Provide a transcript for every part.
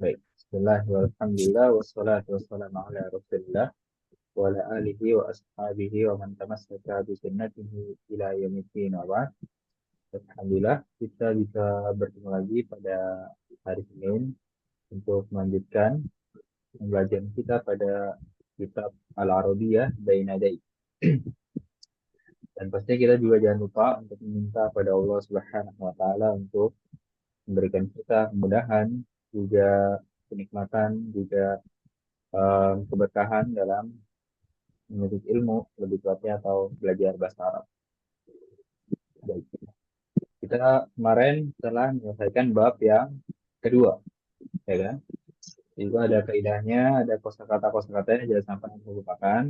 Baik. Bismillahirrahmanirrahim. Alhamdulillah wassalatu wassalamu ala Rasulillah wa ala alihi wa ashabihi wa man tamassaka bi sunnatihi ila yaumiddin wa ba'd. Alhamdulillah kita bisa bertemu lagi pada hari Senin untuk melanjutkan pembelajaran kita pada kitab Al-Arabiyah Baina Yadai. Dan pastinya kita juga jangan lupa untuk meminta pada Allah Subhanahu wa taala untuk memberikan kita kemudahan, juga kenikmatan, juga keberkahan dalam menuntut ilmu, lebih tepatnya atau belajar bahasa Arab. Baik. Kita kemarin telah menyelesaikan bab yang kedua, ya kan? Itu ada kaidahnya, ada kosakata-kosakatanya, jangan sampai melupakan.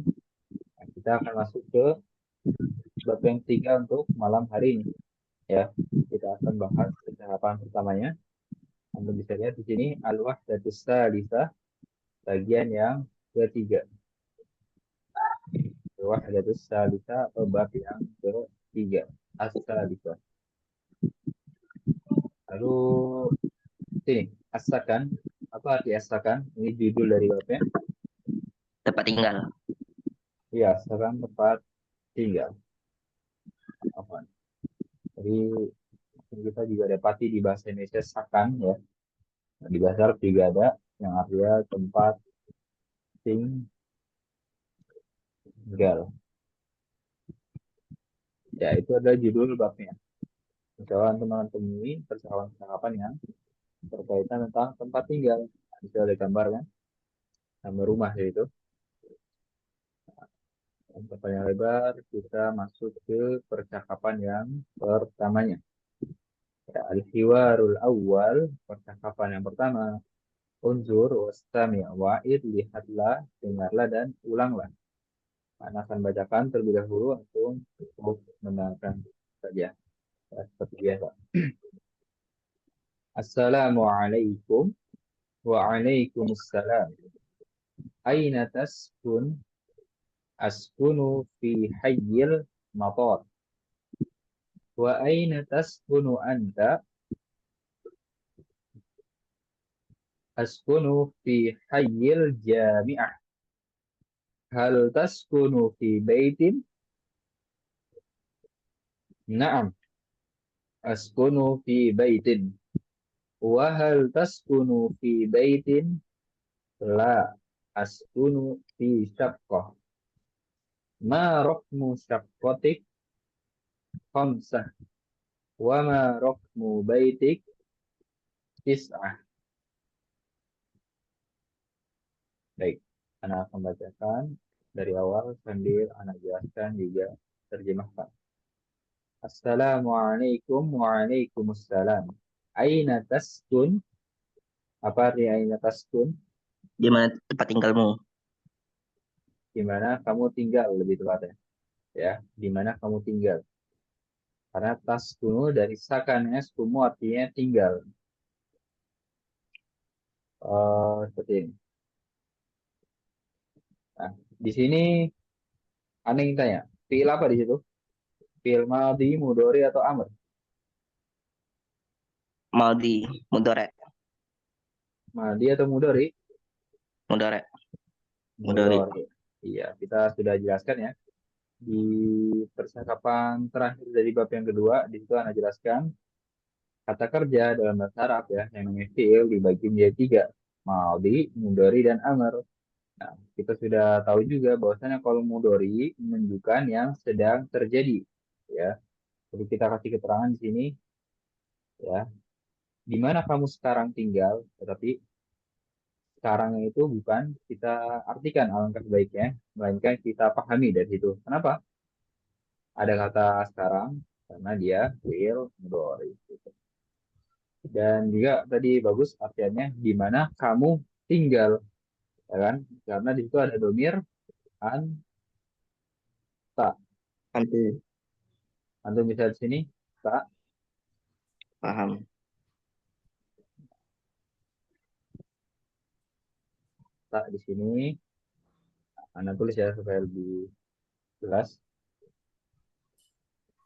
Nah, kita akan masuk ke bab yang ketiga untuk malam hari ini. Ya, kita akan bahas percakapan pertamanya. Anda bisa lihat di sini al-wahdatus tsalitsah, bagian yang ketiga. Al-wahdatus tsalitsah atau bab yang ketiga. As-tsalitsah. Lalu sini, asakan. Apa arti asakan? Ini judul dari babnya. Tempat tinggal. Iya, asakan tempat tinggal. Apa? Jadi kita juga dapati di bahasa Indonesia sakan ya. Nah, di bahasa Arab juga ada yang artinya tempat tinggal. Ya, itu adalah judul babnya. Misalkan teman-teman temui percakapan-percakapan yang berkaitan tentang tempat tinggal. Bisa digambar kan? Nama rumah yaitu. Untuk panjang lebar, kita masuk ke percakapan yang pertamanya. Ya, al-hiwarul awal, percakapan yang pertama. Unzur wastami' wa'id, lihatlah, dengarlah, dan ulanglah. Ana akan bacakan terlebih dahulu untuk mendengarkan saja. Ya, seperti biasa. Assalamualaikum. Waalaikumsalam. Aina taskun? Askunu fi hayyil matar. Wa aina taskunu anta? Askunu fi hayyil jami'ah. Hal taskunu fi baitin? Naam, askunu fi baitin. Wa hal taskunu fi baitin? La, askunu fi syaqqah. Ma raqmu syaqqatik? Khamsah. Wa ma raqmu baitik? Tis'ah. Baik, Ana akan bacakan dari awal sambil Ana jelaskan juga terjemahkan. Assalamualaikum waalaikumsalam. Aina taskun? Apa arti aina taskun? Di mana tempat tinggalmu? Di mana kamu tinggal lebih tepatnya. Ya, di mana kamu tinggal. Karena taskunu dari sakannya skumu artinya tinggal. Seperti ini. Nah, di sini Ana ingin tanya, fiil apa di situ? Fiil madhi, mudhari atau amr? Maldi, Mudore, Madhi atau mudhari? Mudore, Mudori. Mudhari. Iya, kita sudah jelaskan ya. Di percakapan terakhir dari bab yang kedua, di situ Anda jelaskan kata kerja dalam bahasa Arab ya, yang namanya fi'il dibagi menjadi tiga, madhi, mudhari, dan amr. Nah, kita sudah tahu juga bahwasanya kalau mudhari menunjukkan yang sedang terjadi, ya. Jadi kita kasih keterangan di sini, ya, di mana kamu sekarang tinggal, tetapi sekarangnya itu bukan kita artikan alangkah baiknya, melainkan kita pahami dari situ. Kenapa? Ada kata sekarang karena dia fi'il mudhari. Dan juga tadi bagus artiannya di mana kamu tinggal, ya kan? Karena di situ ada domir anta. Nanti Antum bisa di sini tak, paham. tak di sini. Anda tulis ya supaya lebih jelas.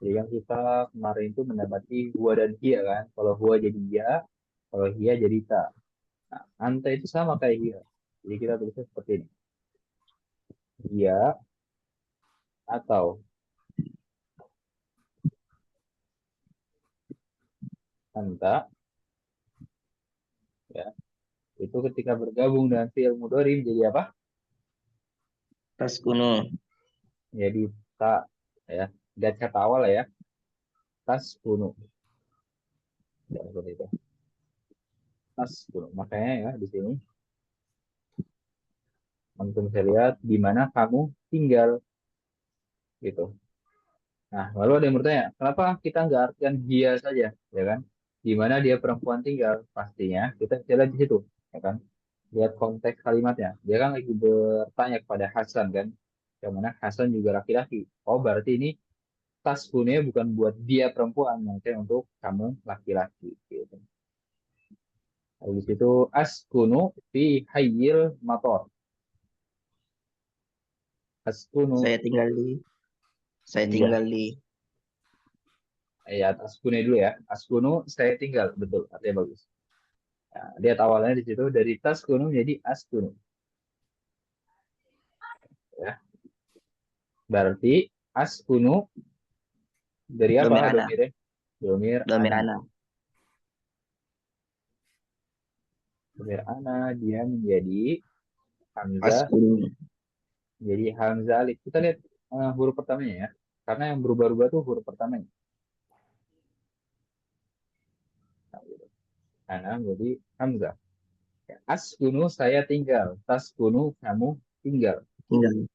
Jadi kan kita kemarin itu mendapati huwa dan hia kan. Kalau huwa jadi ya, kalau hia jadi ta. Nah, anta itu sama kayak dia. Jadi kita tulisnya seperti ini. Dia atau anta, ya, itu ketika bergabung dengan fi'il mudhari menjadi apa? Taskunu. Jadi tak, ya. Lihat kata awal ya. Tas kuno. Ya, seperti itu. Tas kuno. Makanya ya di sini antum bisa lihat di mana kamu tinggal gitu. Nah, lalu ada yang bertanya, kenapa kita nggak artikan dia saja, ya kan? Di mana dia perempuan tinggal, pastinya kita bisa lihat di situ, ya kan? Lihat konteks kalimatnya. Dia kan lagi bertanya kepada Hasan kan, yang mana Hasan juga laki-laki. Oh, berarti ini tas kunonya bukan buat dia perempuan, mungkin untuk kamu laki-laki. Gitu. Habis itu askunu fi hayyil mator. Askunu, Saya tinggal di saya iya, tinggal di ya askunu dulu ya. Askunu saya tinggal, betul, artinya bagus. Nah, lihat awalnya di situ dari taskunu menjadi askunu. Ya. Berarti askunu dari apa domir ana. domirnya? Domir Domir ana. ana. Domir ana dia menjadi hamzah, Askunu. jadi hamzah alif. Kita lihat huruf pertamanya ya. Karena yang berubah-ubah tuh huruf pertamanya. Nah, gitu. Ana menjadi hamzah. Ya, askunu saya tinggal. Taskunu kamu tinggal. Tinggal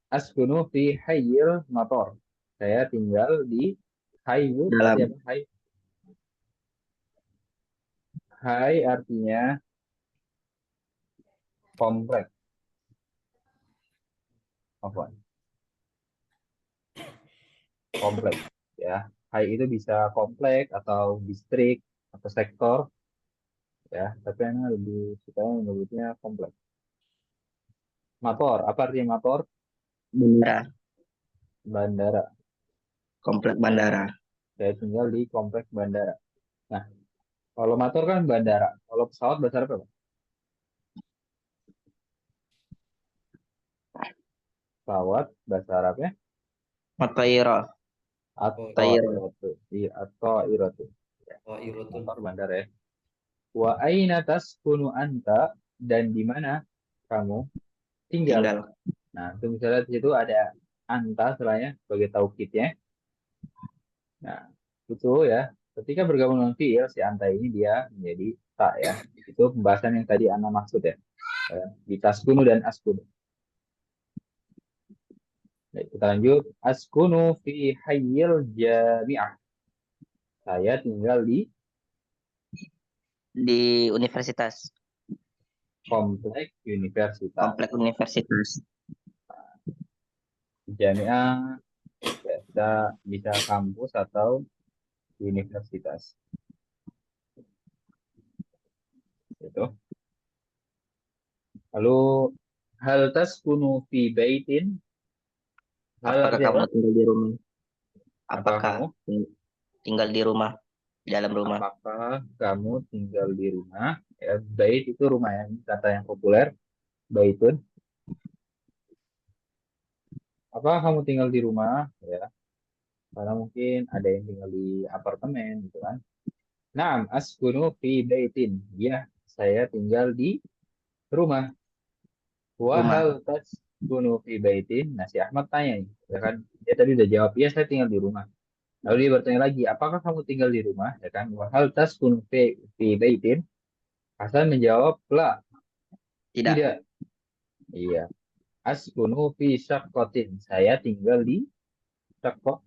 Askunu fi hayyil mator. Saya tinggal di hayyu berarti dalam apa? Hay artinya kompleks. Apa? Kompleks. Ya. Hay itu bisa kompleks atau distrik atau sektor. Ya. Tapi Anda lebih suka menyebutnya kompleks. Mator. Apa artinya mator? bandara. Bandara. Komplek bandara. Saya tinggal di kompleks bandara. Nah, kalau mator kan bandara. Kalau pesawat bahasa Arab apa? Pesawat bahasa Arabnya Mataira. atau Taira. irotu. Atau irotu. Ya. Oh, Irotun. Motor bandar ya. Wa aina taskunu anta dan di mana kamu tinggal. Tinggal Nah, itu misalnya di situ ada anta selainnya sebagai taukidnya. Nah, itu ya. Ketika bergabung dengan fiil si anta ini dia menjadi tak ya. Itu pembahasan yang tadi ana maksud ya. Di taskunu dan askunu. Baik, kita lanjut. Askunu fi hayyil jami'ah. Saya tinggal di di universitas. kompleks universitas. Komplek universitas. Jami'ah ya, bisa, bisa kampus atau universitas. Itu. Lalu hal taskunu fi baitin. Hal Apakah artinya kamu apa? tinggal di rumah? Apakah Apakah kamu? tinggal di rumah? Di dalam rumah. Apakah kamu tinggal di rumah? Ya, bait itu rumah ya. Ini kata yang populer. Baitun. Apakah kamu tinggal di rumah? Ya, karena mungkin ada yang tinggal di apartemen gitu kan. Naam, askunu fi baitin. Ya, saya tinggal di rumah. Rumah. Wahal taskunu fi baitin. Nah, si Ahmad tanya nih, ya kan? Dia tadi udah jawab, iya saya tinggal di rumah. Lalu dia bertanya lagi, apakah kamu tinggal di rumah? Ya kan? Wahal taskunu fi baitin. Hasan menjawab, la, Tidak. tidak. Iya. Askunu fi syaqqatin. Saya tinggal di syaqqah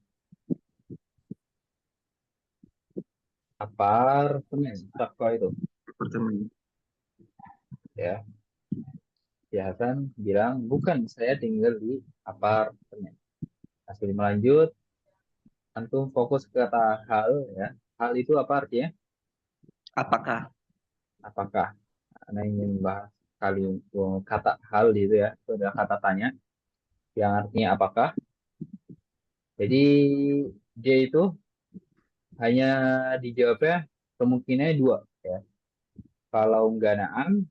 apartemen. Syaqqah itu. Apartemen. Ya. Si Hasan bilang, bukan, saya tinggal di apartemen. Hasil melanjut, antum fokus ke kata hal. Ya. Hal itu apa artinya? Apakah Apakah? Anda ingin bahas kali kata hal itu ya. Itu adalah kata tanya yang artinya apakah. Jadi dia itu hanya dijawabnya kemungkinannya dua. Ya. kalau nggak naam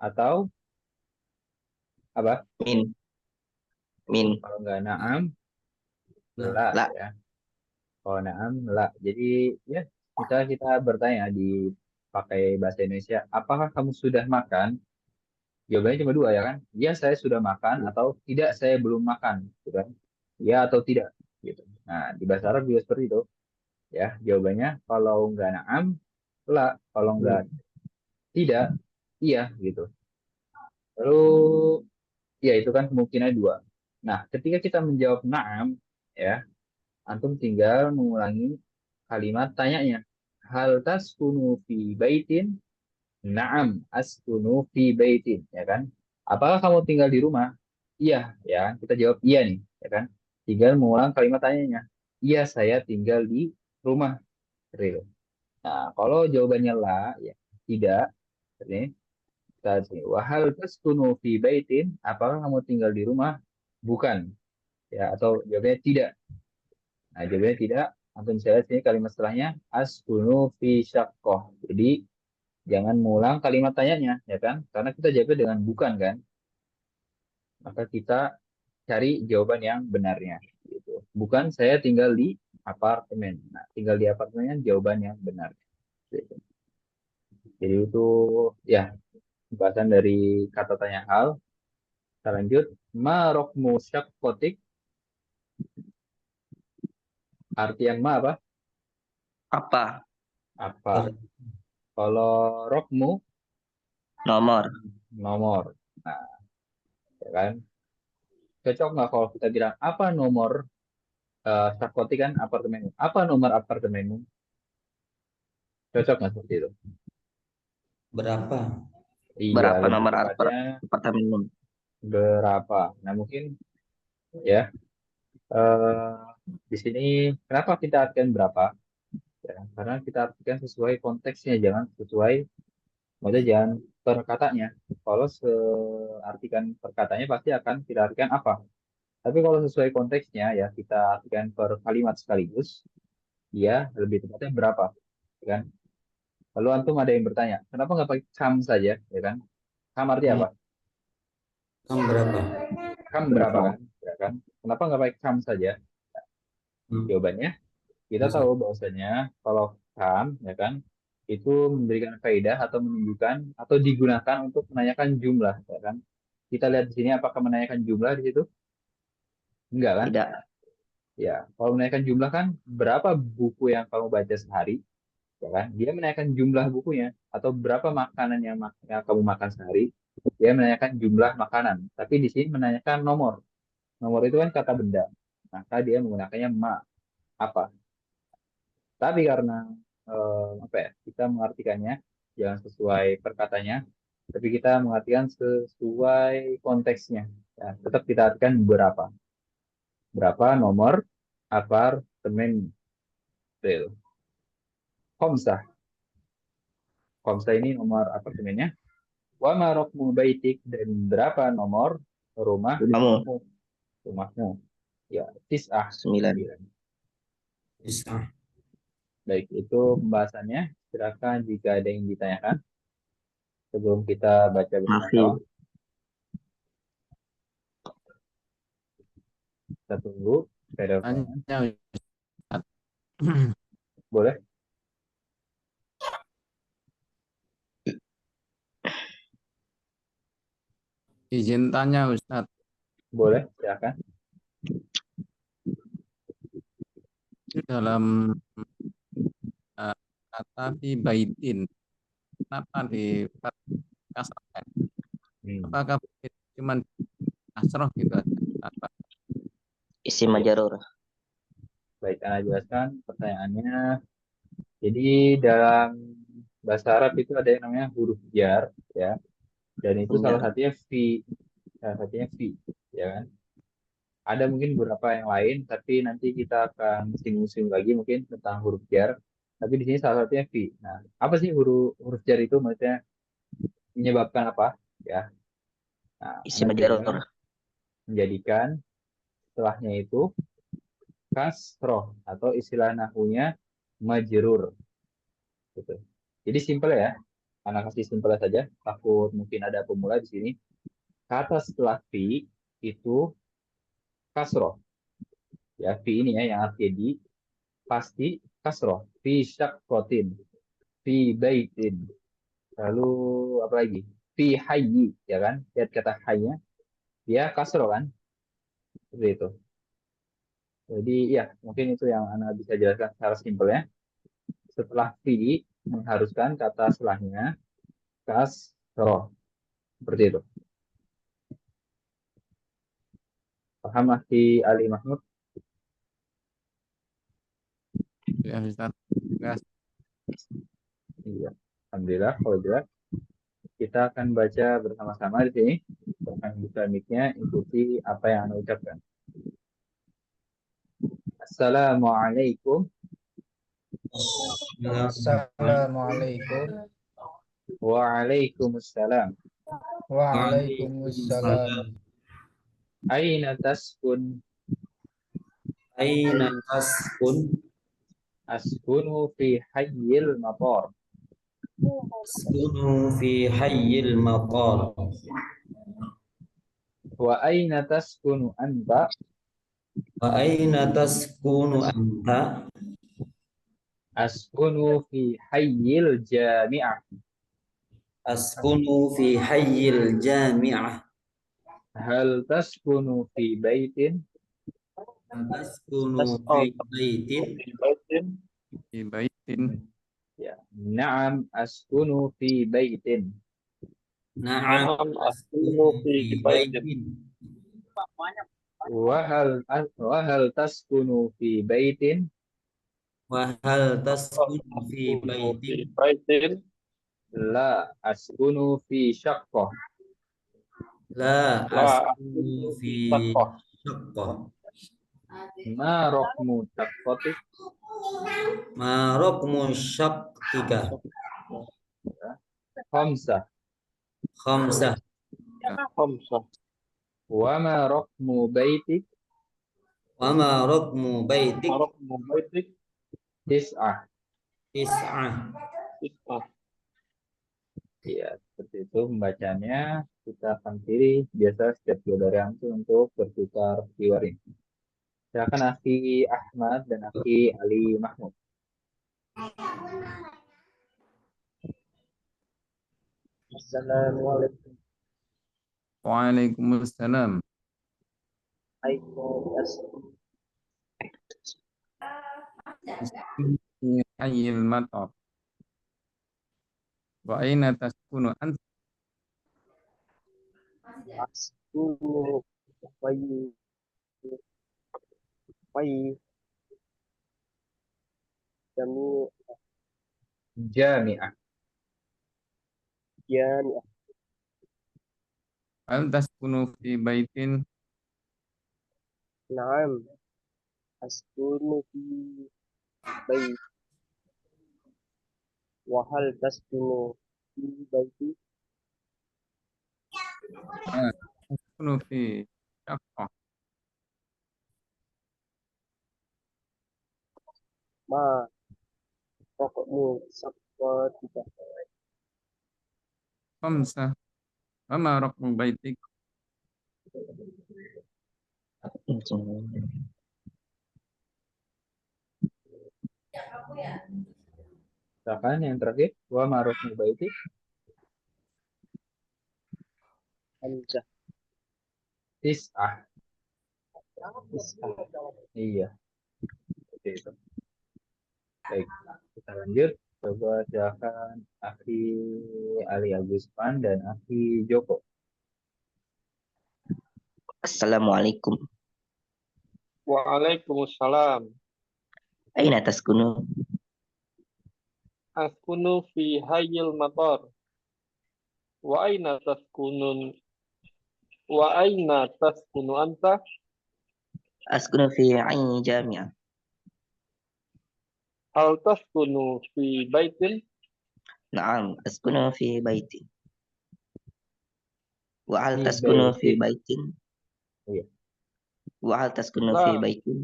atau apa? Min. Min. Kalau nggak naam, Nah, la La. ya. Kalau naam, la. Jadi ya kita bertanya di pakai bahasa Indonesia, apakah kamu sudah makan? Jawabannya cuma dua ya kan? Ya saya sudah makan atau tidak saya belum makan, gitu kan? Ya atau tidak, gitu. Nah di bahasa Arab juga seperti itu. Ya jawabannya kalau nggak naam, la. Kalau nggak tidak, iya gitu. Lalu ya itu kan kemungkinan dua. Nah ketika kita menjawab naam, ya antum tinggal mengulangi kalimat tanyanya. Hal taskunu fi baitin? Naam, askunu fi baitin, ya kan? Apakah kamu tinggal di rumah? Iya, ya kan? Kita jawab iya nih, ya kan? Tinggal mengulang kalimat tanyanya. Iya, saya tinggal di rumah. Real. Nah, kalau jawabannya la, ya tidak. Ini kita sini. Wahal taskunu fi baitin? Apakah kamu tinggal di rumah? Bukan, ya atau jawabannya tidak. Nah, jawabannya tidak. Antum bisa lihat sini kalimat setelahnya askunu fi syaqqah. Jadi jangan mengulang kalimat tanyanya, ya kan? Karena kita jawabnya dengan bukan kan, maka kita cari jawaban yang benarnya. Gitu. Bukan saya tinggal di apartemen. Nah, tinggal di apartemen jawaban yang benar. Gitu. Jadi itu ya pembahasan dari kata tanya hal. Kita lanjut. Ma rokmu syakotik. Arti yang ma apa? Apa? Apa? Kalau rokmu Nomor. nomor. Nah, ya kan? Cocok nggak kalau kita bilang apa nomor syakotik kan apartemenmu? Apa nomor apartemenmu? Cocok nggak seperti itu? berapa? Iya, Berapa lebih nomor tepatnya apartemen? berapa? Nah, mungkin ya eh, di sini kenapa kita artikan berapa? Ya, karena kita artikan sesuai konteksnya, jangan sesuai, maksudnya jangan per katanya. Kalau seartikan per katanya pasti akan kita artikan apa. Tapi kalau sesuai konteksnya ya kita artikan per kalimat sekaligus, ya lebih tepatnya berapa, ya kan? Lalu antum ada yang bertanya, kenapa nggak pakai kam saja, ya kan? Kam arti Kamu, apa? kamu berapa? Kam berapa Berapa? kan? Ya kan? Kenapa nggak pakai kam saja? Hmm, Jawabannya, kita bisa. tahu bahwasanya kalau kam, ya kan, itu memberikan faedah atau menunjukkan atau digunakan untuk menanyakan jumlah, ya kan? Kita lihat di sini apakah menanyakan jumlah di situ? Enggak kan? Tidak. Ya, kalau menanyakan jumlah kan berapa buku yang kamu baca sehari, ya kan? Dia menanyakan jumlah bukunya atau berapa makanan yang kamu makan sehari, dia menanyakan jumlah makanan. Tapi di sini menanyakan nomor. Nomor itu kan kata benda. Maka dia menggunakannya ma, apa? Tapi karena apa ya, kita mengartikannya jangan sesuai perkatanya, tapi kita mengartikan sesuai konteksnya. Ya, tetap kita artikan berapa, berapa nomor apartemen real. Komsah, komsah ini nomor apartemennya. Wa marokmu baitik dan berapa nomor Kamu rumahmu, rumahmu. Ya, tis'ah, 9. 9. Bisa. Baik, itu pembahasannya. Silakan jika ada yang ditanyakan sebelum kita baca bersama-sama. Masih. Kita tunggu. Saya ada pertanyaan. Tanya, Ustaz. Boleh? Izin tanya Ustadz, Boleh, silakan. itu dalam eh, kata fi baitin, kenapa di kasrah? Hmm. Apakah cuma kasroh gitu aja? Apa? Isim Ya, majarur. baik, Anda jelaskan pertanyaannya. Jadi dalam bahasa Arab itu ada yang namanya huruf jar, ya. Dan itu salah Benar. satunya fi, ya kan. Ada mungkin beberapa yang lain, tapi nanti kita akan singgung-singgung lagi mungkin tentang huruf jar. Tapi di sini salah satunya fi. Nah, apa sih huruf huruf jar itu? Maksudnya menyebabkan apa? Ya. Nah, Isim Anda tinggal majarur. menjadikan setelahnya itu kasroh atau istilah nahunya majrur gitu. Jadi simpel ya. Anak kasih simpel saja, takut mungkin ada pemula di sini. Kata setelah fi itu kasroh. Ya, fi ini ya yang artinya di pasti kasroh. Fi syakkotin, fi baitin. Lalu apa lagi? Fi hayyi, ya kan? Lihat kata hayya, dia kasroh kan? Seperti itu. Jadi ya, mungkin itu yang Anda bisa jelaskan secara simpelnya. Setelah fi mengharuskan kata setelahnya kasroh. Seperti itu. Paham Ahli Ali Mahmud? Ya, Ustaz. Gas. Iya. Alhamdulillah kalau jelas. Kita akan baca bersama-sama di sini. Akan buka mic-nya, ikuti apa yang Anda ucapkan. Assalamualaikum Assalamualaikum. Waalaikumsalam. Waalaikumsalam. Aina taskun? Aina taskun? Askunu fi hayyil matar. Taskunu fi hayyil maqar. Wa aina taskunu anta? Wa aina taskunu anta? Askunu fi hayyil jami'ah. Askunu fi hayyil jami'ah. Hal taskunu fi baitin? Taskunu fi baitin? Fi baitin. Ya. Naam askunu fi baitin. Na'am askunu fi baitin. Wa hal taskunu fi baitin? Wa hal taskunu fi baitin? La askunu fi syaqqah. La askunu fi syaqqah. Ma raqmu syaqqatik? Ma raqmu syaqqika? Khamsah. Khamsah. Wa ma raqmu baitik? Wa ma raqmu baitik? Tis'ah. Tis'ah. Ya, seperti itu pembacanya. Kita akan pilih biasa setiap dua dari antum untuk bertukar keyword ini. Silakan Akhi Ahmad dan Akhi Ali Mahmud. Assalamualaikum. Waalaikumsalam. Fi hayyil matar. Wa aina taskunu anta? Jami'ah. Hal taskunu fi baitin? نعم أسكن في بيت وهل تسكن في بيتي Taskunu fi syaqqah. ما رقم صفاتك Khamsah. Wa ma raqmu baitik? Silakan yang terakhir. Wa ma raqmu baitik? همزة Tis'ah. Iya, seperti itu. Baik, kita lanjut. Coba silakan Akhi Ali Agusman dan Akhi Joko. Assalamualaikum. Waalaikumsalam. Aina taskunu? Askunu fi hayyil matar. Wa aina taskunu anta? Askunu fi ayni jami'ah. Hal taskunu fi baitin? Na'am, askunu fi baiti. Wa hal Fi taskunu fi baitin. baitin? Iya. Wa hal taskunu La. fi baitin?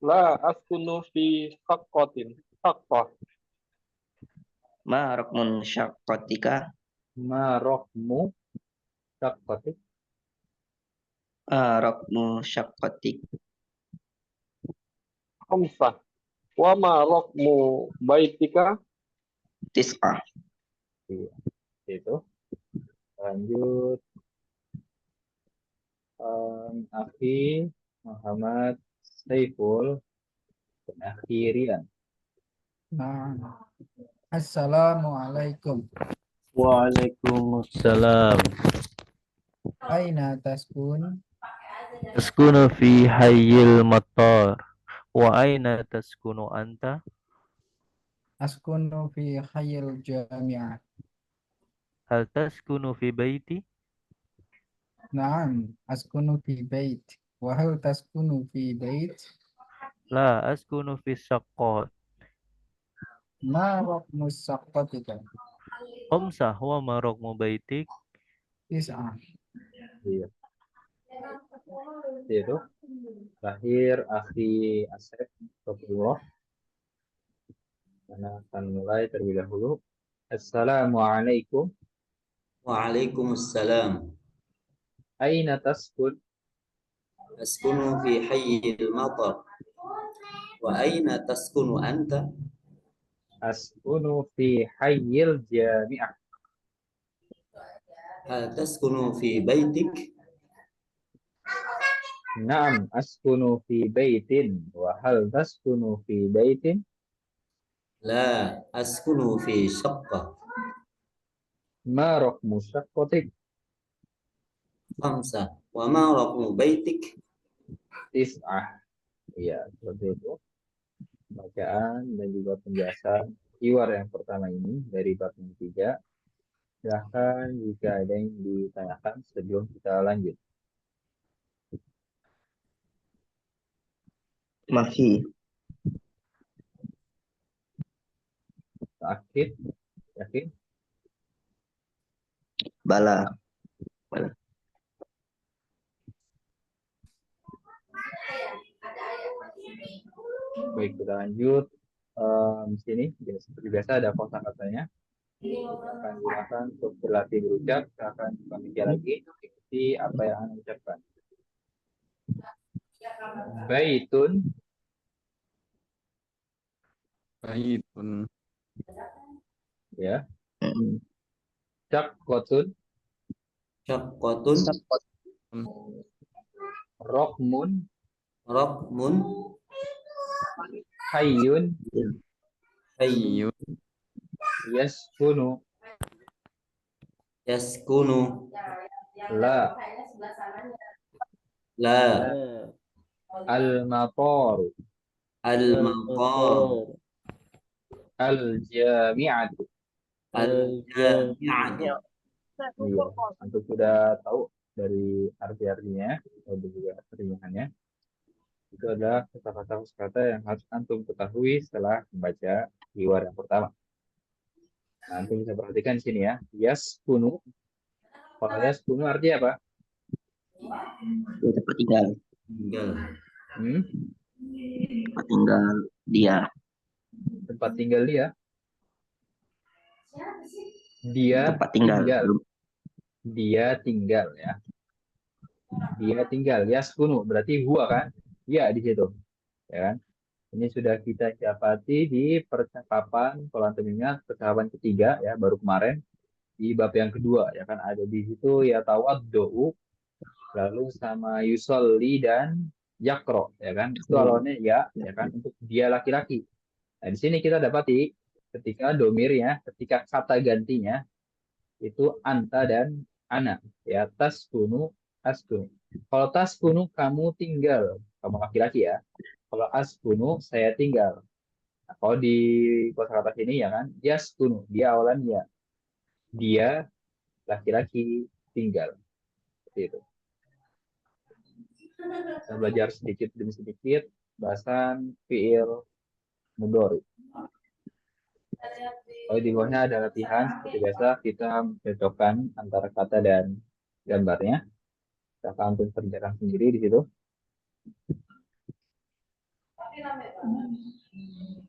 La askunu fi saqqatin. Saqqah. Ma rokmun syakkotika. Ma rokmu syaqqatik. Rokmu syakkotik. خمسة وما رقم بيتك Tis'ah. Iya, itu. Lanjut. Akhi Muhammad Saiful dan akhi Rian. Nah, Assalamualaikum. Waalaikumsalam. Aina taskun? Taskunu fi hayyil matar. Wa aina taskunu anta? Askunu fi hayyil jami'ah. Hal taskunu fi baiti? Naam, askunu fi bait. Wa hal taskunu fi bait? La askunu fi saqqat. Ma raqmu saqqatika? Khamsah wa ma raqmu baitik? Tis'ah. Iya, itu. Terakhir akhi Asep Sofullah. Karena akan mulai terlebih dahulu. Assalamualaikum. Waalaikumsalam. Aina taskun? Askunu fi hayyil matar. Wa aina taskunu anta? Askunu fi hayyil jami'ah. Hal taskunu fi baitik? Naam, askunu fi baitin. Wa hal taskunu fi baitin? La askunu fi syaqqah. Ma raqmu syaqqatik? Khamsah. Wa ma raqmu baitik? Tis'ah. Iya, seperti itu. Bacaan dan juga penjelasan keyword yang pertama ini dari bab yang ketiga. Silahkan jika ada yang ditanyakan sebelum kita lanjut. Mafi. Akid, yakin? Bala. Baik, kita lanjut. Di sini, seperti biasa ada kosakatanya. Akan gunakan untuk berlatih berucap. Akan pemikir lagi, ikuti apa yang Anda ucapkan. Baitun, Baitun. ya. Mm-mm. Syaqqatun, Syaqqatun. rokmun, Raqmun. hayyun, Hayy. Iyun. yaskunu, Yaskunu. la, La. al-mataru, Al-maqam. al-jami'atu. Al-jami'atu. Iya, untuk sudah tahu dari arti-artinya dan juga terjemahannya, itu adalah kata-kata yang harus antum ketahui setelah membaca keyword yang pertama. Nah, antum bisa perhatikan di sini ya, yaskunu. Kalau yaskunu artinya apa? Dia tempat tinggal. Tinggal. Hmm? Tempat tinggal dia. Tempat tinggal dia. Dia Tempat tinggal. tinggal. Dia tinggal ya. Dia tinggal. Yaskunu berarti huwa kan? Iya di situ. Ya kan? Ini sudah kita dapati di percakapan, kalau antum ingat, percakapan ketiga ya, baru kemarin di bab yang kedua ya kan, ada di situ ya tawaddu, lalu sama yusolli dan yakro ya kan, itu awalnya ya kan, untuk dia laki-laki. Nah di sini kita dapati ketika domirnya, ketika kata gantinya itu anta dan ana ya, taskunu, askunu. Kalau taskunu kamu tinggal, kamu laki-laki ya. Kalau askunu saya tinggal. Nah, kalau di kosakata sini ya kan, yaskunu dia awalannya, dia laki-laki tinggal. Seperti itu. Kita belajar sedikit demi sedikit bahasan fiil mudhari. Kalau di bawahnya ada latihan seperti biasa, kita mencocokkan antara kata dan gambarnya. Kita akan kerjakan sendiri di situ.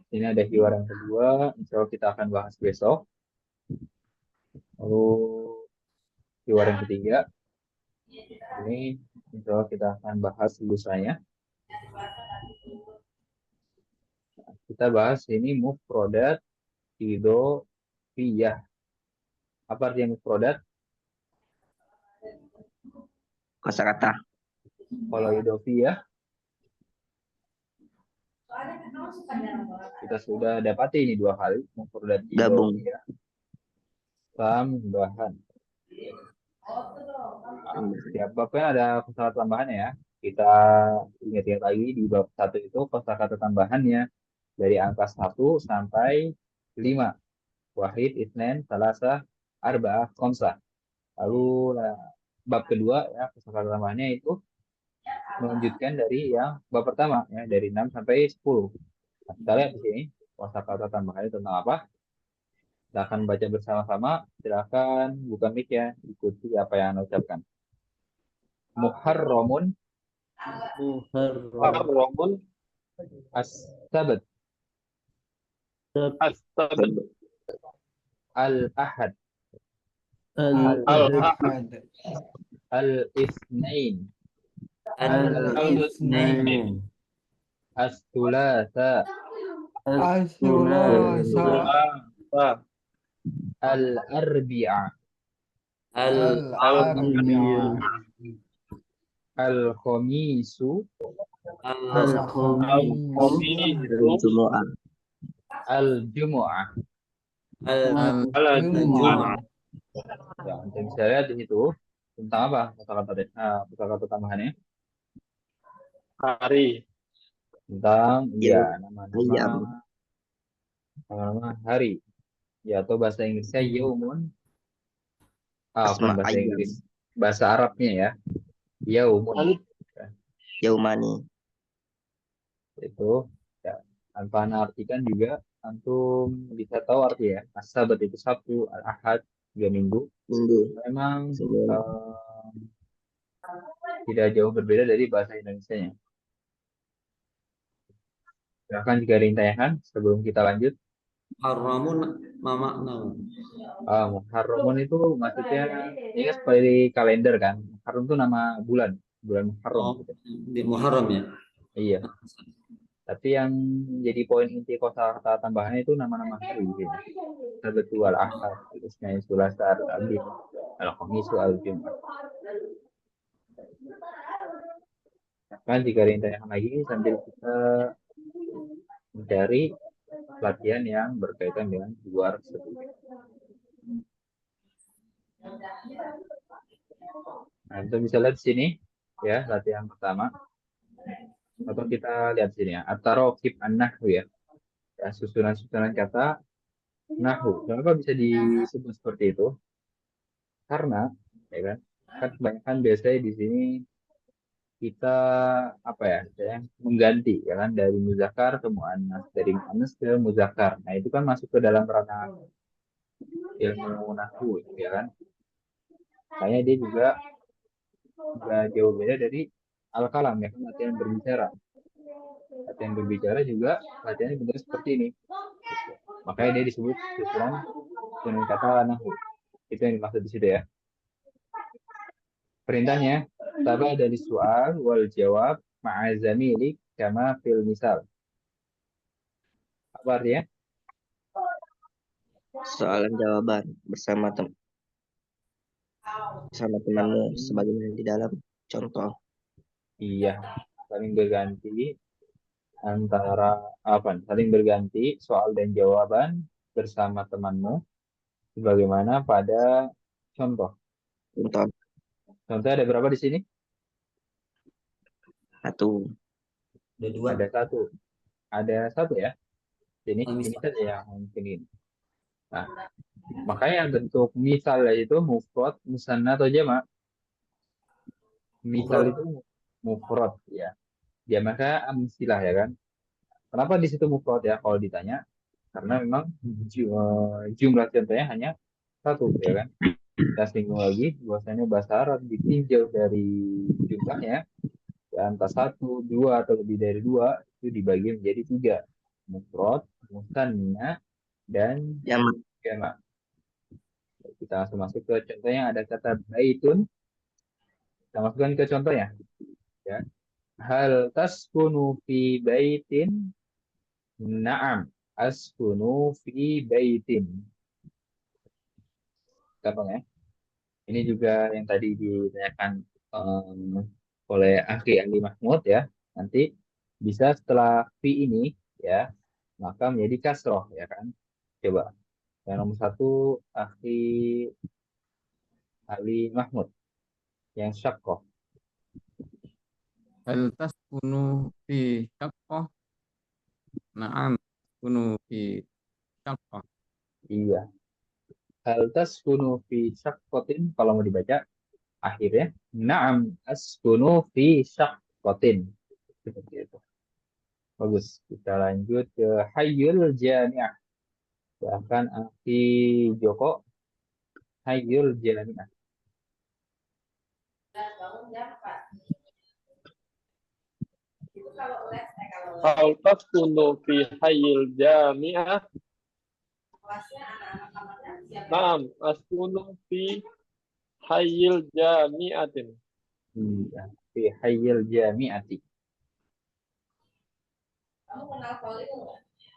Ini ada hiwar yang kedua, insya Allah kita akan bahas besok. Lalu hiwar yang ketiga, ini insya Allah kita akan bahas lusanya. Kita bahas ini mufrodat idhofiyah. Apa artinya mufrodat? Kosakata. Kalau idhofiyah kita sudah dapati ini dua kali mufrodat Gabung. idhofiyah. Tambahan. Setiap babnya ada kosakata tambahannya ya. Kita ingat-ingat lagi di bab 1 itu kosakata tambahannya dari angka 1 sampai 5. Wahid, Itsnain, Salasa, Arba'ah, Khamsah. Lalu bab kedua ya kosakata tambahannya itu melanjutkan dari yang bab pertama ya dari 6 sampai 10. Nah, kita lihat di sini kosakata tambahannya tentang apa? Kita akan baca bersama-sama. Silakan buka mic ya, ikuti apa yang Anda ucapkan. Muharramun Muharramun as-sabt as-sabt al-ahad al-ahad al-itsnain al-itsnain as-thulatha As-sulasa. al-arbi'a Al-arbi'a. al-khamisu Al-khamisu. Jumu'ah. al-jumu'ah. Al-jumu'ah. Ya, Anda bisa lihat di situ tentang apa kata-kata tambahannya hari tentang Ayam. nama hari ya atau bahasa Inggrisnya yaumun bukan Asma bahasa ayam. Inggris bahasa Arabnya ya yaumun Yaumani. itu ya tanpa Anda artikan juga antum bisa tahu arti ya as-sabat itu Sabtu al-ahad 3 minggu Minggu. memang Senin. tidak jauh berbeda dari bahasa Indonesianya. Silahkan jika ada yang tanyakan sebelum kita lanjut. Muharramun ma maknahu? Muharramun itu maksudnya ini kan seperti kalender kan. Muharram itu nama bulan Muharram. Oh, di Muharram ya. Iya. Tapi yang jadi poin inti kosakata tambahannya itu nama-nama hari gitu. Sabtu al-ahad, Isnin, Selasa, Rabu, Al-Khamis, Al-Jumat. Kan jika ada yang tanyakan lagi sambil kita mencari latihan yang berkaitan dengan luar tersebut. Nah, kita bisa lihat di sini ya latihan pertama. Atau kita lihat sini ya, at-taraqib an-nahwu ya. Ya, susunan-susunan kata nahwu. Kenapa bisa disebut seperti itu? Karena ya kan kebanyakan biasanya di sini kita apa ya mengganti ya kan dari muzakkar ke muannas, dari muannas ke muzakkar. Nah, itu kan masuk ke dalam ranah ilmu nahwu ya kan. Kayaknya dia juga nggak jauh beda dari al-kalam ya kan latihan berbicara. Latihan berbicara juga latihannya benar seperti ini. Makanya dia disebut susunan kata nahwu. Itu yang dimaksud di situ ya. Perintahnya, tabah dari soal wal jawab ma'azamilik kama fil misal. Apa artinya? Soalan jawaban bersama temanmu sebagaimana di dalam contoh. Iya, saling berganti antara saling berganti soal dan jawaban bersama temanmu sebagaimana pada contoh. Contoh ada berapa di sini? Satu. Ada dua. Ada satu ya. Ini saja yang mungkin ini. Nah, makanya bentuk misalnya itu mufrad, musanna atau jamak. Misal itu mufrad ya. Jamaknya amsilah ya kan. Kenapa di situ mufrad ya kalau ditanya? Karena memang jumlah contohnya hanya satu ya kan. Kita singgung lagi bahwasanya bahasa Arab ditinjau dari jumlahnya ya, entah 1, 2 atau lebih dari 2 itu dibagi menjadi 3 mufrad, musanna, dan Jamak. jamak. Kita langsung masuk ke contohnya. Ada kata baitun. Kita masukkan ke contohnya. Ya. Hal taskunu fi baitin? Naam, askunu fi baitin. Gampang ya. Ini juga yang tadi ditanyakan oleh Akhi Ali Mahmud ya. Nanti bisa setelah fi ini ya, maka menjadi kasroh ya kan. Coba. Yang nomor satu Akhi Ali Mahmud yang syakoh. Hal taskunu fi syaqqah? Na'am, taskunu fi syaqqah. Iya. Hal taskunu fi syakkotin, kalau mau dibaca akhirnya na'am askunu fi syakkotin. Seperti itu. Bagus. Kita lanjut ke hayyul jami'ah. Bahkan Akhi Joko hayyul jami'ah. Hal taskunu fi hayyil jami'ah? Naam, askunu fi hayyil jami'atin. Iya, fi hayyil jami'ati.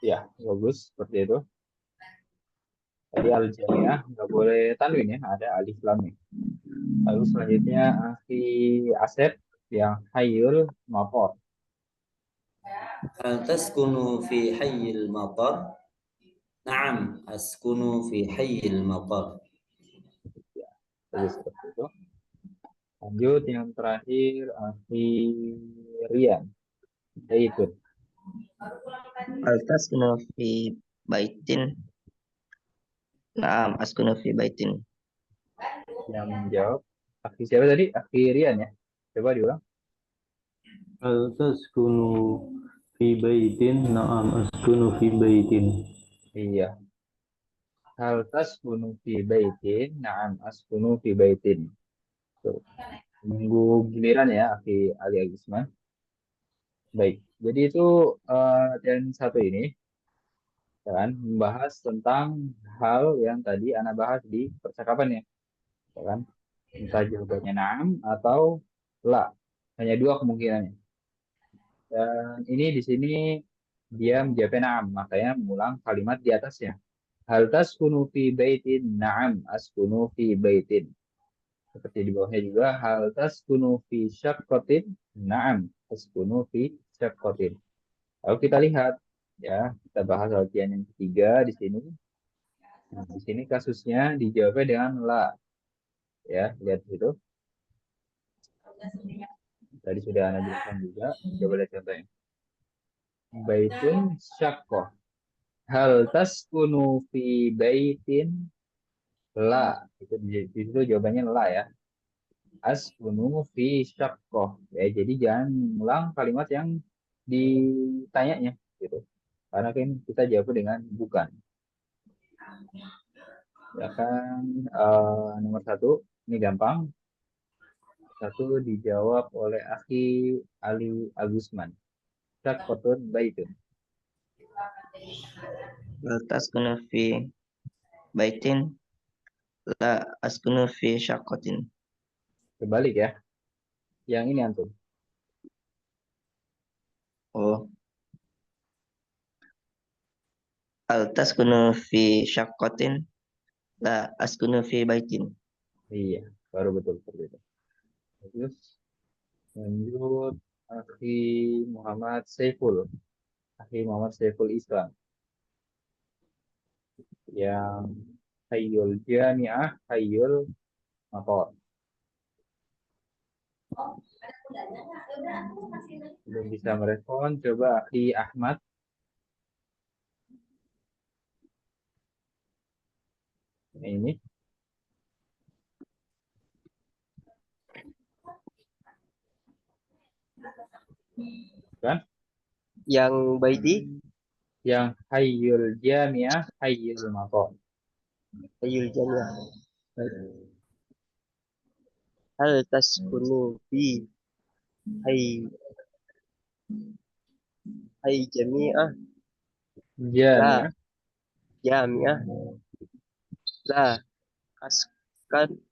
Ya, bagus seperti itu. Tadi al jami'ah nggak boleh tanwin ya, ada alif lam nih. Lalu selanjutnya Akhi Asep yang hayyul mapor. Hal taskunu fi hayyil matar? Naam, askunu fi hayyil matar. Bagus seperti itu. Lanjut yang terakhir Akhi Rian. Itu Hal taskunu fi baitin? Naam, askunu fi baitin. yang menjawab. Akhi siapa tadi? Akhi Rian ya. Coba diulang. Hal taskunu fi baitin? Na'am, askunu fi baitin. Iya. Hal taskunu fi baitin? Na'am askunu fi baitin. Tuh. Minggu giliran ya, Akhi Ali Agusman. Baik. Jadi itu latihan satu ini kan membahas tentang hal yang tadi Ana bahas di percakapan ya, kan? Entah jawabannya na'am atau la. Hanya dua kemungkinannya. Dan ini di sini dia menjawabnya na'am, makanya mengulang kalimat di atasnya. Hal taskunu fi baitin? Na'am askunu fi baitin. Seperti di bawahnya juga hal taskunu fi syaqqatin? Na'am askunu fi syaqqatin. Lalu kita lihat ya, kita bahas latihan yang ketiga di sini. Nah, di sini kasusnya dijawabnya dengan la. Ya, lihat itu. Tadi sudah Anda jelaskan juga. Coba lihat contohnya. Baitun syaqqah. Hal taskunu fi baitin? La. Di situ jawabannya la ya. Askunu fi syaqqah. Ya, jadi jangan mengulang kalimat yang ditanyanya gitu. Karena kan kita jawab dengan bukan. Ya kan nomor satu ini gampang. Satu dijawab oleh Akhi Ali Agusman. Syaqqatun baitun. Hal taskunu fi baitin? La askunu fi syaqqatin. Kebalik ya. Yang ini antum. Oh. Hal taskunu fi syaqqatin? La askunu fi baitin. Iya, baru betul seperti itu. Terus lanjut Akhi Muhammad Saiful. Akhi Muhammad Saiful Islam. Yang hayyul jami'ah, hayyul maqar. Belum bisa merespon, coba Akhi Ahmad. Ini. Kan? Yang baiti? Yang hayyul jami'ah, hayyul maqar. Hayyul jami'ah. Hal taskunu fi hay jami'ah? Jami'ah. jami'ah. La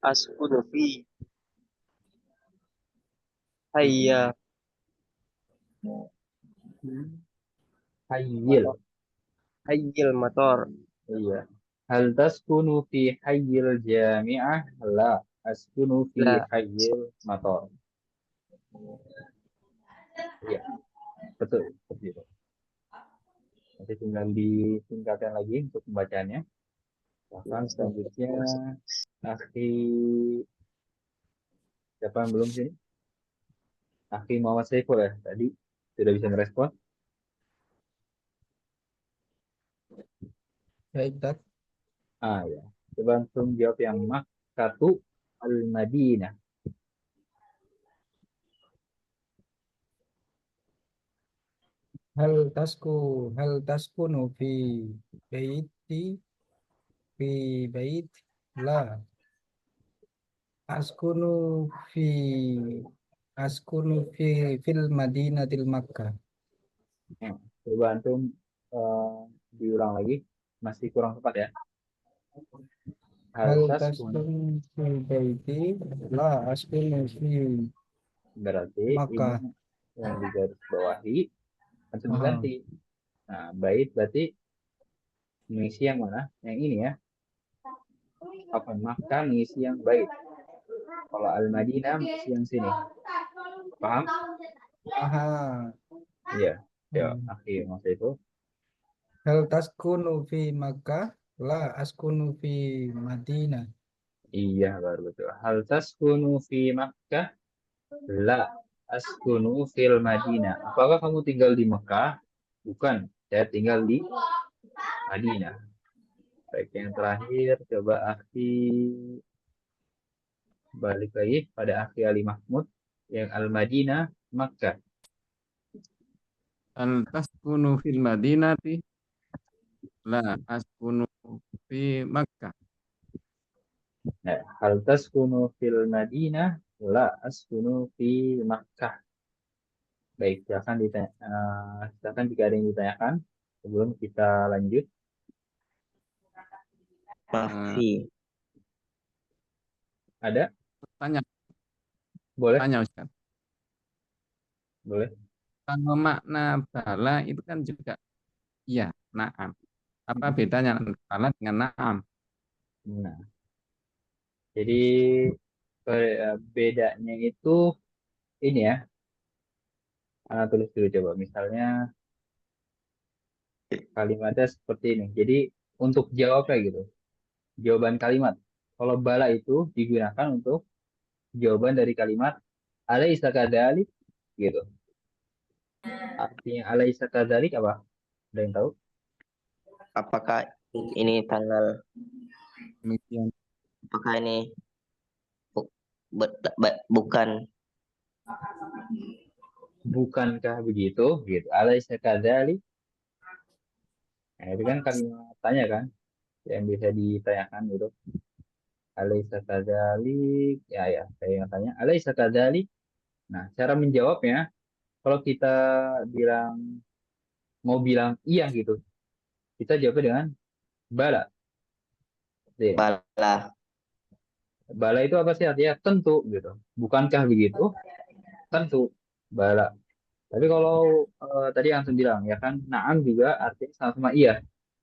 askunu fi hayya Hayyil. hayyil matar. Iya. Hal taskunu fi hayyil jami'ah? La askunu fi La hayyil matar. Iya, betul. Seperti itu. Nanti tinggal ditingkatkan lagi untuk pembacaannya. Bahkan selanjutnya, Akhi, siapa yang belum sini? Akhi Muhammad Saiful ya, tadi sudah bisa merespon. Baik, Tat. Ah ya, coba langsung jawab yang Makkatu al-Madinah. Hal tasku hal taskunu baiti fi bait la askunu fi askunu fil madinatil Makkah. Hmm, Coba antum eh, diulang lagi, masih kurang tepat ya. Hal Hal taskunu taskunu fi baiti la askunu fi berarti ini Makkah. yang digaris bawahi, antum Aha. ganti. Nah, bait berarti mengisi yang mana? Yang ini ya. Apa Makkah mengisi yang bait. Kalau Al-Madinah mengisi yang sini. Paham? Aha. Iya. Ya, Hmm. akhir masa itu. Hal taskunu fi Makkah la askunu fi Madinah. Iya, baru betul. Hal taskunu fi Makkah? La askunu fil Madinah. Apakah kamu tinggal di Mekah? Bukan. Saya tinggal di Madinah. Baik, yang terakhir coba Akhi balik lagi pada Akhi Ali Mahmud yang Al-Madinah Makkah. Hal taskunu fil madinati? La askunu fi Makkah. Nah, hal taskunu fil Madinah? La askunu fi Makkah. Baik, silakan jika ada yang ditanyakan sebelum kita lanjut. Mafi. Ada? Tanya, Boleh? tanya Ustaz. Boleh. Kalau makna bala itu kan juga iya, na'am. Apa bedanya bala dengan na'am? Nah, jadi bedanya itu ini ya. Tulis dulu coba. Misalnya kalimatnya seperti ini. Jadi untuk jawab kayak gitu. Jawaban kalimat. Kalau bala itu digunakan untuk jawaban dari kalimat alaisa kadzalik gitu. Artinya alaisa kadzalik apa? Ada yang tahu? Apakah ini tanggal? Demikian. Apakah ini bukan? Bukankah begitu? Gitu. Alaisa kadzalik. Nah, itu kan kalimat tanya kan yang bisa ditanyakan gitu. Alaisa kadzalik. Ya ya, saya yang tanya. Alaisa kadzalik. Nah, cara menjawabnya kalau kita bilang mau bilang iya gitu, kita jawabnya dengan bala. Jadi, Bala. bala itu apa sih artinya? Tentu gitu. Bukankah begitu? Tentu. Bala. Tapi kalau tadi yang saya bilang ya kan, naam juga artinya sama-sama iya.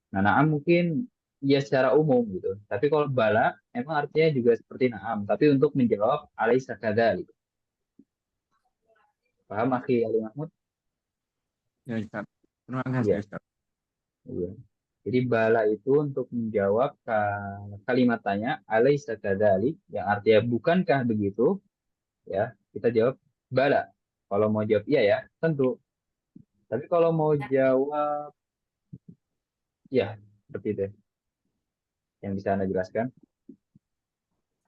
Nah, naam mungkin iya secara umum gitu. Tapi kalau bala emang artinya juga seperti naam. Tapi untuk menjawab alaisa kadzalik. Paham akhi Ali Mahmud? Ya, Ustaz. Terima kasih, Iya. Ustaz. Iya. Jadi bala itu untuk menjawab kalimat tanya alaisa kadzalik yang artinya bukankah begitu? Ya, kita jawab bala. Kalau mau jawab iya ya, tentu. Tapi kalau mau jawab ya, seperti itu yang bisa Anda jelaskan.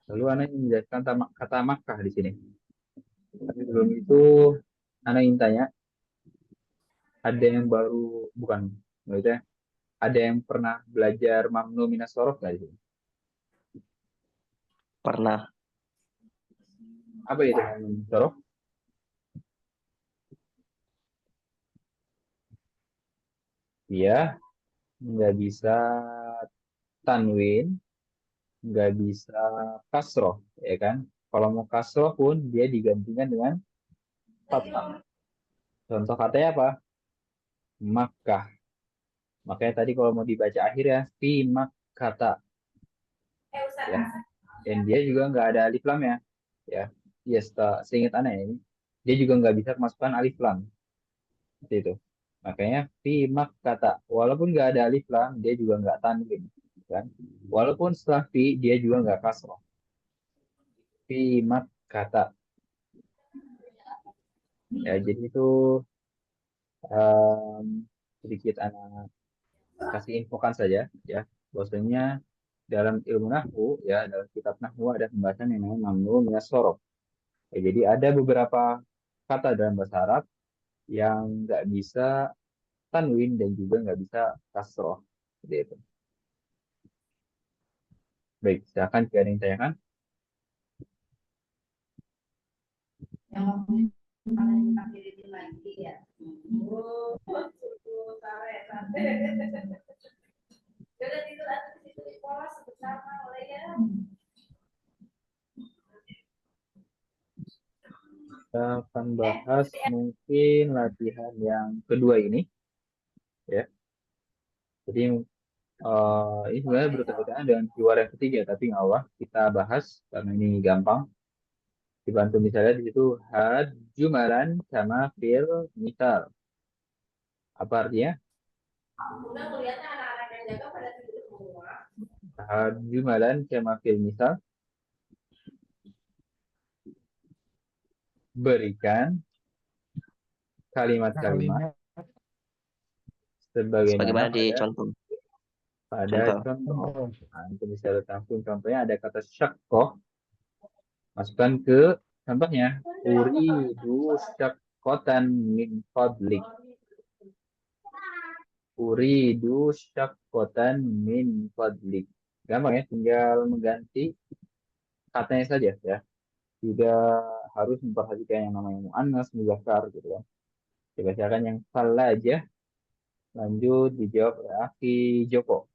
Lalu Anda ingin menjelaskan kata Makkah di sini. Tapi sebelum itu Anda ingin tanya, ada yang baru bukan maksudnya ada yang pernah belajar mamnu minas sorof nggak di sini? Pernah. Apa itu mamnu minas sorof? Iya, nggak bisa tanwin, nggak bisa kasroh, ya kan? Kalau mau kasroh pun dia digantikan dengan fathah. Contoh katanya apa? Makkah. Makanya tadi kalau mau dibaca akhirnya fi makkata, ya. Dan dia juga nggak ada alif lam ya. Ya, ya seingat aneh ini, dia juga nggak bisa kemasukan alif lam. Seperti itu. Makanya fi makkata, walaupun nggak ada alif lam, dia juga nggak tanwin, kan? Walaupun setelah fi, dia juga nggak kasroh. Fi makkata. Ya, jadi itu em, sedikit anak kasih infokan saja, ya. Bahwasanya dalam ilmu nahwu, ya, dalam kitab nahwu ada pembahasan yang namanya mamnu minas sorof. Ya, jadi ada beberapa kata dalam bahasa Arab yang nggak bisa tanwin dan juga nggak bisa kasroh. Seperti itu. Baik, silakan jika ada yang tanyakan. Kita akan bahas mungkin latihan yang kedua ini, ya. Jadi ini sebenarnya berkaitan dengan keyword yang ketiga, tapi nggak apa, kita bahas karena ini gampang. Dibantu misalnya di situ had jumalan sama fil misal. Apa artinya? Had jumalan sama fil misal. Berikan kalimat-kalimat Kalimat sebagaimana Sebagaimana di contoh. pada Contoh. contoh. contoh. Nah, untuk misalnya langsung contohnya ada kata syakoh, masukkan ke contohnya. Uridu syakotan min fadlik. Uridu syakotan min fadlik. Gampang ya, tinggal mengganti katanya saja, ya. Tidak harus memperhatikan yang namanya mu'annas, muzakkar gitu kan. Coba silakan yang salah aja. Lanjut dijawab oleh Aki Joko.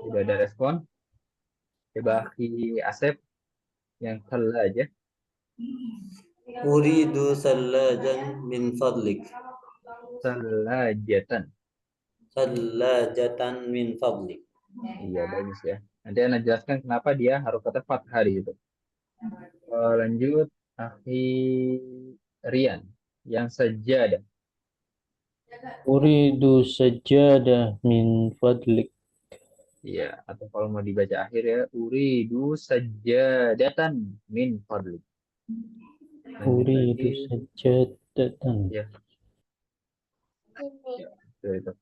Sudah ada respon? Coba Aki Asep yang salah aja. Uridu sallajan min fadlik. Salajatan. Sallajatan min fadlik. Iya, bagus ya. Nanti Anda jelaskan kenapa dia harus kata fathah di situ. Lanjut, Akhi Rian yang sajadah. Uridu sajadah min fadlik. Iya, atau kalau mau dibaca akhir ya, uridu sajadatan min fadlik. Lanjut Uridu lagi, sajadatan. ya, sudah itu.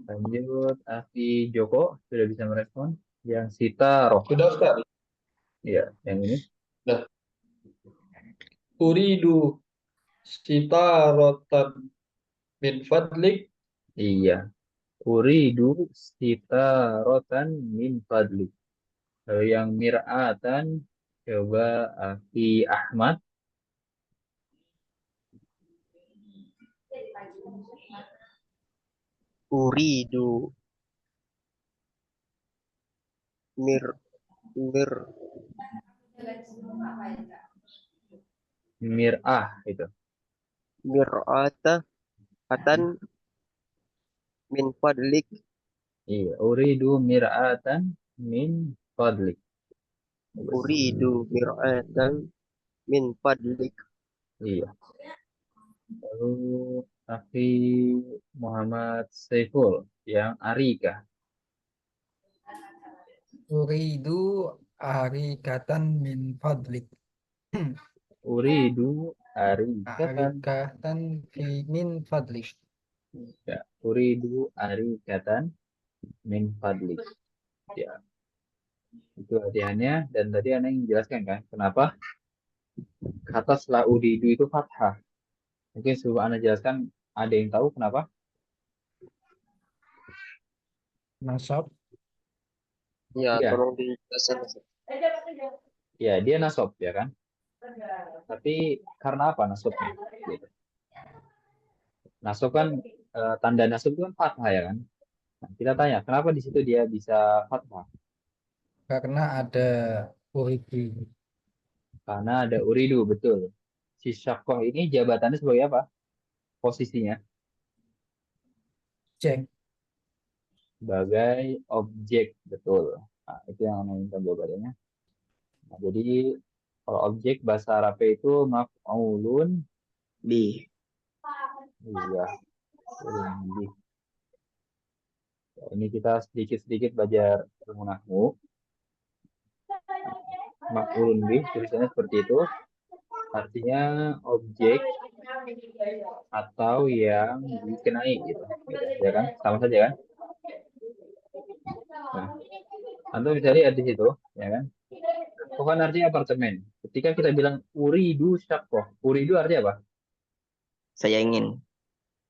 Lanjut, Akhi Joko sudah bisa merespon. Yang Sitaroh, Sudah Ustaz. iya, yang ini. Nah, uridu sitaratan min fadlik. Iya, uridu sitarotan min fadlik. Lalu yang mir'atan, coba Akhi Ahmad. Uridu mir mir Mir'ah itu. mir'ata atan min fadlik. Iya, uridu mir'atan min fadlik. Uridu mir'atan min fadlik. Iya. Lalu Akhi Muhammad Saiful yang Arika. Uridu arikatan min fadlik. Uridu arikatan. Arikatan min fadlik. Ya, uridu arikatan min fadlik. Ya, itu latihannya. Dan tadi Anda yang menjelaskan kan, kenapa kata setelah uridu itu fathah. Mungkin sebelum Anda jelaskan, ada yang tahu kenapa? Nasab. Ya, Iya, tolong dijelaskan. ya dia nasab ya kan. Tapi karena apa nasabnya? Gitu. Nasab kan tanda nasab itu kan fathah ya kan. Nah, kita tanya kenapa di situ dia bisa fathah? karena ada uridu. Karena ada uridu betul. Si syakoh ini jabatannya sebagai apa? Posisinya Cek. sebagai objek betul. Nah, itu yang namanya jawabannya. Nah, jadi kalau objek bahasa Arabnya itu maf'ulun Bi. iya. Bih. Ini kita sedikit-sedikit belajar ilmu nahwu. Maf'ulun bih tulisannya seperti itu. Artinya objek atau yang dikenai gitu. Gitu, ya kan? Sama saja kan? Nah, Anda bisa lihat di situ, ya kan? Bukan artinya apartemen. Ketika kita bilang uridu syakoh, uridu artinya apa? Saya ingin.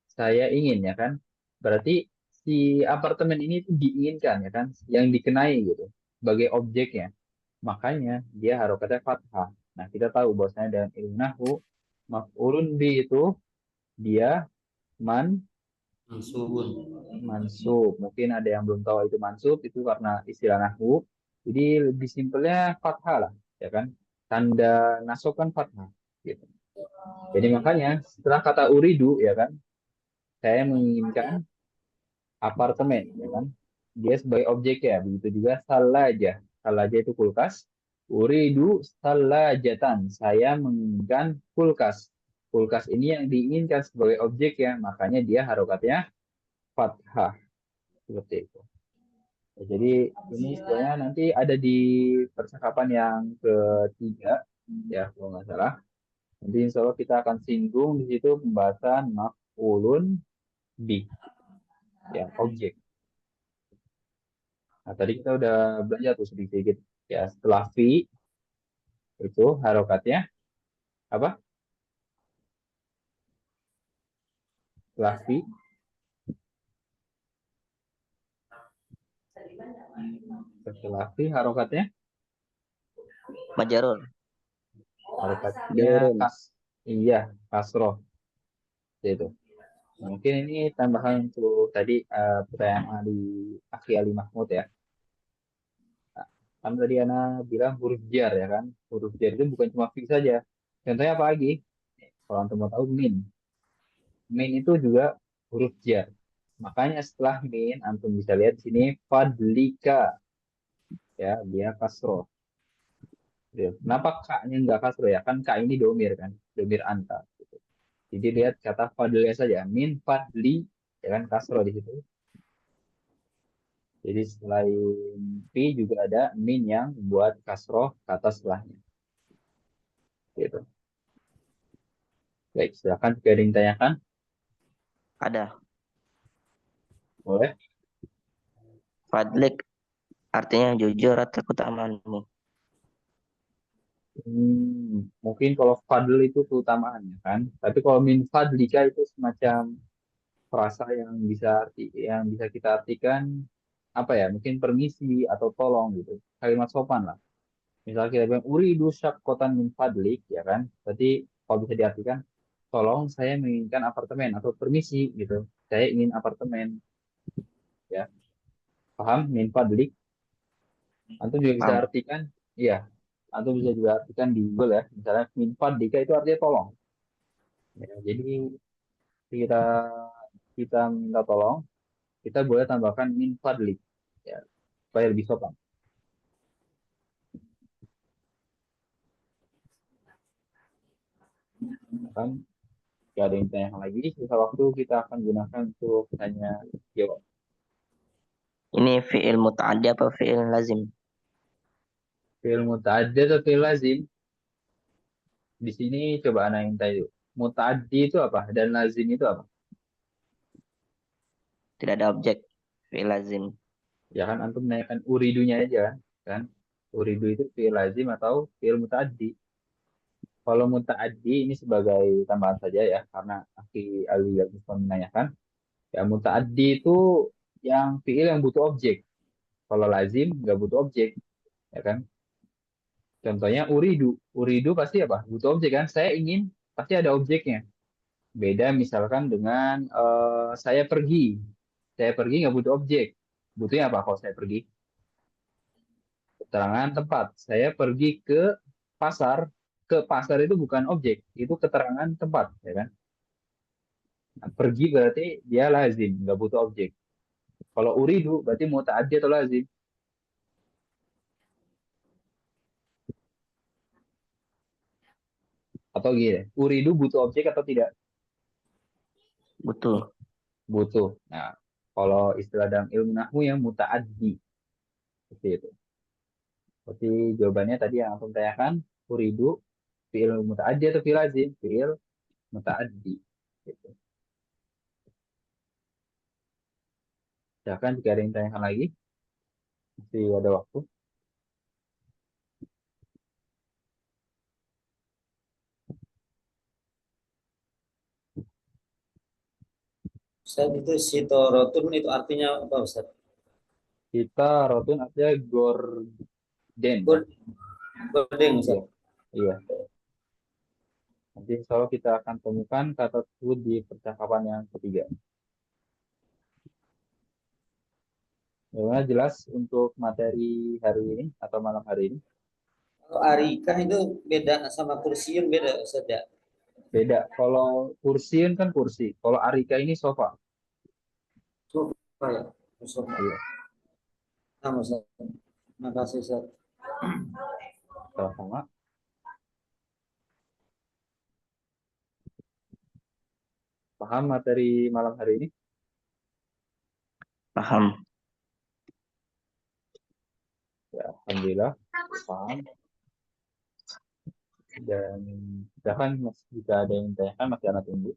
Saya ingin, ya kan? Berarti si apartemen ini tuh diinginkan, ya kan? Yang dikenai gitu, sebagai objeknya. Makanya dia harokatnya fathah. Nah, kita tahu bahwasanya dalam ilmu nahwu, maf'ulun bi itu dia man Mansubun. mansub. Mungkin ada yang belum tahu itu mansub, itu karena istilah nahwu. Jadi lebih simpelnya fathah lah, ya kan? Tanda nasab kan fathah, gitu. Jadi makanya setelah kata uridu, ya kan? Saya menginginkan apartemen, ya kan? Dia sebagai objek ya, begitu juga salaja. Salaja itu kulkas. Uridu salajatan. Saya menginginkan kulkas. Kulkas ini yang diinginkan sebagai objek ya, makanya dia harokatnya fathah seperti itu. Ya, jadi ini sebenarnya nanti ada di percakapan yang ketiga ya kalau nggak salah. Nanti insya Allah kita akan singgung di situ pembahasan maf'ulun bi ya objek. Nah, tadi kita udah belajar tuh sedikit-sedikit. Ya, setelah fi itu harokatnya apa? Setelah fi, setelah fi harokatnya, Majarur. harokatnya Durun. iya, kasroh. Itu. Mungkin ini tambahan untuk tadi pertanyaan Ali Akhi Ali Mahmud ya. Nah, kan tadi Ana bilang huruf jar ya kan. Huruf jar itu bukan cuma fi saja. Contohnya apa lagi? Kalau antum mau tahu min. Min itu juga huruf jar. Makanya setelah min, antum bisa lihat di sini fadlika ya, dia kasroh. Ya. Kenapa kak-nya nggak kasroh ya? Kan kak ini domir kan, domir anta. Gitu. Jadi lihat kata fadlnya saja, min fadli, ya kan kasroh di situ. Jadi selain fi juga ada min yang buat kasroh kata setelahnya. Gitu. Baik, silakan jika ada yang ditanyakan, Ada. boleh. Fadlik artinya jujur atau keutamaanmu. Mungkin kalau fadl itu keutamaannya kan, tapi kalau min fadlika itu semacam frasa yang bisa kita artikan apa ya? Mungkin permisi atau tolong gitu. Kalimat sopan lah. Misal kita bilang uridu syaqqatan min fadlik ya kan? Berarti kalau bisa diartikan tolong saya menginginkan apartemen atau permisi gitu. Saya ingin apartemen ya. Paham min fadlik? Antum juga bisa Paham? artikan iya. Antum bisa juga artikan di Google ya. Misalnya min fadlika itu artinya tolong. Ya, jadi kita kita minta tolong, kita boleh tambahkan min fadlik ya, supaya lebih sopan. Kan gak ada yang tanya lagi, sisa waktu kita akan gunakan untuk tanya jawab. Ini fi'il muta'addi apa fi'il lazim? Fi'il muta'addi atau fi'il lazim? Di sini coba anak yang tanya. Muta'addi itu apa? Dan lazim itu apa? Tidak ada objek. Fi'il lazim. Ya kan antum menanyakan uridunya aja kan? Uridu itu fi'il lazim atau fi'il muta'addi? Kalau muta'addi ini sebagai tambahan saja ya, karena Aki Ali yang menanyakan. Ya muta'addi itu yang fi'il yang butuh objek. Kalau lazim nggak butuh objek, ya kan? Contohnya uridu. Uridu pasti apa? Butuh objek kan? Saya ingin, pasti ada objeknya. Beda misalkan dengan saya pergi. Saya pergi nggak butuh objek. Butuhnya apa kalau saya pergi? Keterangan tempat. Saya pergi ke pasar. Ke pasar itu bukan objek, itu keterangan tempat, ya kan? Nah, pergi berarti dia lazim, nggak butuh objek. Kalau uridu berarti muta'addi atau lazim. Atau gini, uridu butuh objek atau tidak? Butuh. Butuh. Nah, kalau istilah dalam ilmu nahwu yang muta'addi. Seperti itu. Seperti jawabannya tadi yang aku tanyakan, uridu fi'il muta'addi atau fi'il lazim? Fi'il muta'addi. Gitu. Silakan jika ada yang tanyakan lagi, masih ada waktu. Ustaz, itu sitorotun itu artinya apa Ustaz? Kita rotun artinya gorden. Gordeng Iya, Ustaz. iya. Nanti insya Allah kita akan temukan kata tersebut di percakapan yang ketiga. Bagaimana jelas untuk materi hari ini atau malam hari ini? Kalau arikah itu beda sama kursiun beda Ustaz ya? Beda. Kalau kursiun kan kursi. Kalau arika ini sofa. Sofa ya? Sofa. Iya, Sama Ustaz. Makasih Ustaz. sama-sama. Paham materi malam hari ini? Paham. Ya, alhamdulillah, paham. Dan silahkan jika ada yang tanyakan masih anak tunggu.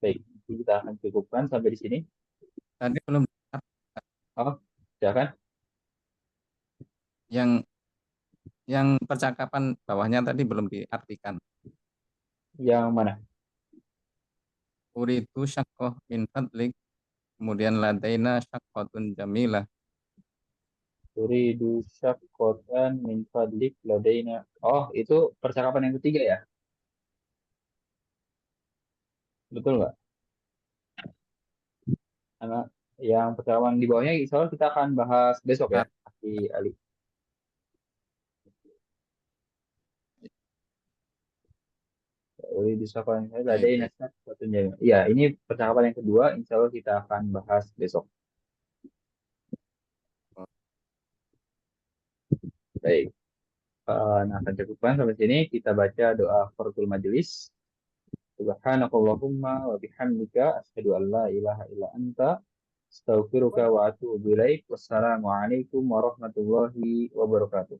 Baik, kita akan cukupkan sampai di sini. Tadi belum Oh, silakan. yang percakapan bawahnya tadi belum diartikan. Yang mana? Uridu syaqqah min fadlik, kemudian ladaina syaqqatun jamilah. Turidu syaqqatan min fadlik ladaina. Oh, itu percakapan yang ketiga ya? Betul nggak? Anak yang percakapan di bawahnya, insya Allah kita akan bahas besok ya, di Ali. Turidu syaqqatan min fadlik ladaina syaqqatun jamilah. Iya, ini percakapan yang kedua, insya Allah kita akan bahas besok. Baik. Nah, akan cukupkan sampai sini. Kita baca doa kafaratul majelis. Subhanakallahumma wa bihamdika asyhadu an la ilaha illa anta astaghfiruka wa atuubu ilaik. Wassalamualaikum warahmatullahi wabarakatuh.